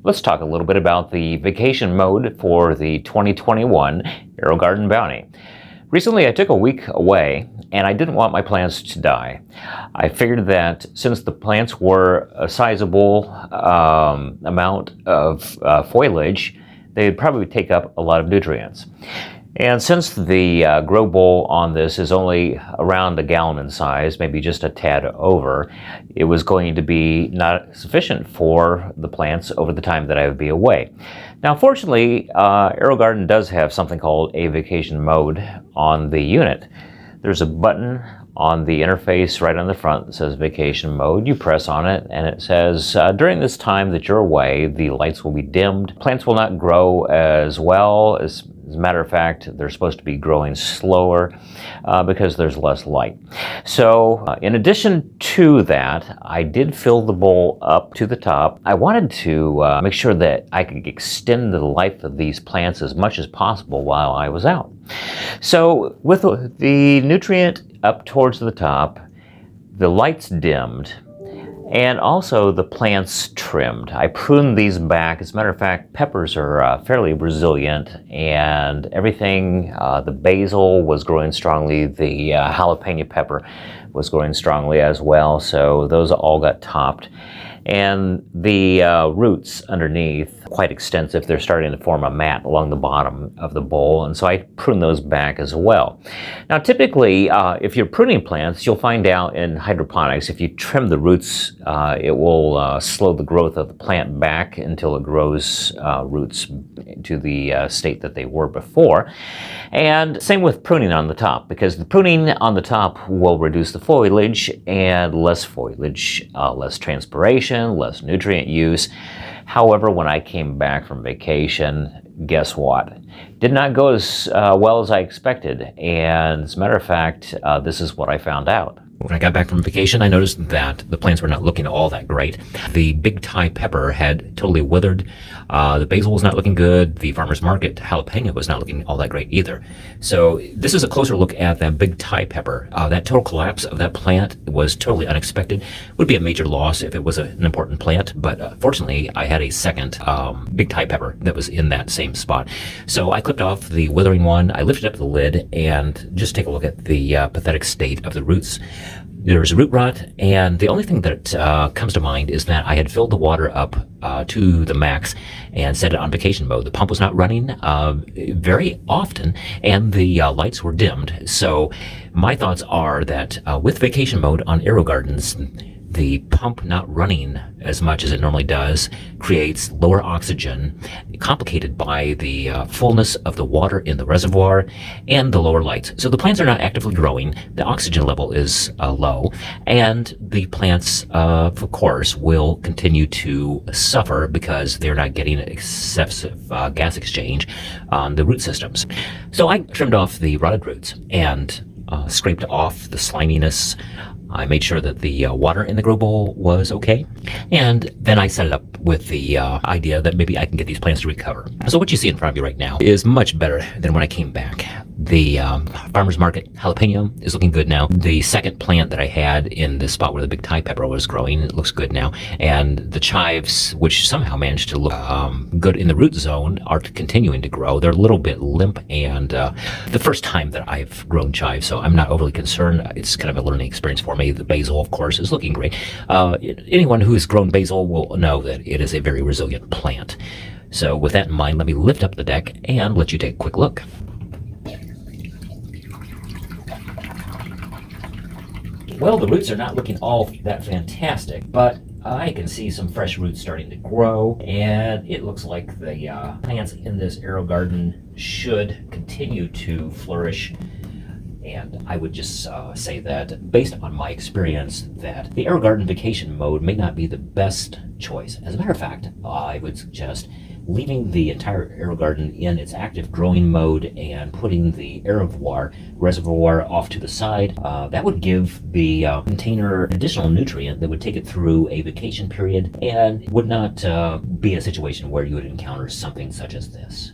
Let's talk a little bit about the vacation mode for the 2021 AeroGarden Bounty. Recently I took a week away and I didn't want my plants to die. I figured that since the plants were a sizable amount of foliage, they'd probably take up a lot of nutrients. And since the grow bowl on this is only around a gallon in size, maybe just a tad over, it was going to be not sufficient for the plants over the time that I would be away. Now, fortunately, AeroGarden does have something called a vacation mode on the unit. There's a button on the interface right on the front that says vacation mode. You press on it and it says, during this time that you're away, the lights will be dimmed. Plants will not grow as well. As a matter of fact, they're supposed to be growing slower because there's less light. So in addition to that, I did fill the bowl up to the top. I wanted to make sure that I could extend the life of these plants as much as possible while I was out. So with the nutrient up towards the top, the lights dimmed, and also the plants trimmed. I pruned these back. As a matter of fact, peppers are fairly resilient, and everything, the basil was growing strongly, the jalapeno pepper was growing strongly as well, so those all got topped. And the roots underneath, quite extensive. They're starting to form a mat along the bottom of the bowl, and so I prune those back as well. Now, typically, if you're pruning plants, you'll find out in hydroponics, if you trim the roots, it will slow the growth of the plant back until it grows roots to the state that they were before. And same with pruning on the top, because the pruning on the top will reduce the foliage, and less foliage, less transpiration, less nutrient use. However, when I came back from vacation, guess what? Did not go as well as I expected. And as a matter of fact, this is what I found out. When I got back from vacation, I noticed that the plants were not looking all that great. The big Thai pepper had totally withered. The basil was not looking good. The farmer's market jalapeno was not looking all that great either. So this is a closer look at that big Thai pepper. That total collapse of that plant was totally unexpected. Would be a major loss if it was an important plant, but fortunately I had a second big Thai pepper that was in that same spot. So I clipped off the withering one. I lifted up the lid and just take a look at the pathetic state of the roots. There's root rot, and the only thing that comes to mind is that I had filled the water up to the max and set it on vacation mode. The pump was not running very often, and the lights were dimmed. So my thoughts are that with vacation mode on AeroGardens, the pump not running as much as it normally does creates lower oxygen, complicated by the fullness of the water in the reservoir and the lower lights. So the plants are not actively growing, the oxygen level is low, and the plants, of course, will continue to suffer because they're not getting excessive gas exchange on the root systems. So I trimmed off the rotted roots and scraped off the sliminess. I made sure that the water in the grow bowl was okay, and then I set it up with the idea that maybe I can get these plants to recover. So what you see in front of you right now is much better than when I came back. The farmer's market jalapeno is looking good now. The second plant that I had in the spot where the big Thai pepper was growing, it looks good now. And the chives, which somehow managed to look good in the root zone, are continuing to grow. They're a little bit limp, and the first time that I've grown chives, so I'm not overly concerned. It's kind of a learning experience for me. The basil, of course, is looking great. Anyone who has grown basil will know that it is a very resilient plant. So with that in mind, let me lift up the deck and let you take a quick look. Well, the roots are not looking all that fantastic, but I can see some fresh roots starting to grow, and it looks like the plants in this AeroGarden should continue to flourish. And I would just say that, based on my experience, that the AeroGarden vacation mode may not be the best choice. As a matter of fact, I would suggest leaving the entire AeroGarden in its active growing mode and putting the reservoir off to the side. That would give the container additional nutrient that would take it through a vacation period and would not be a situation where you would encounter something such as this.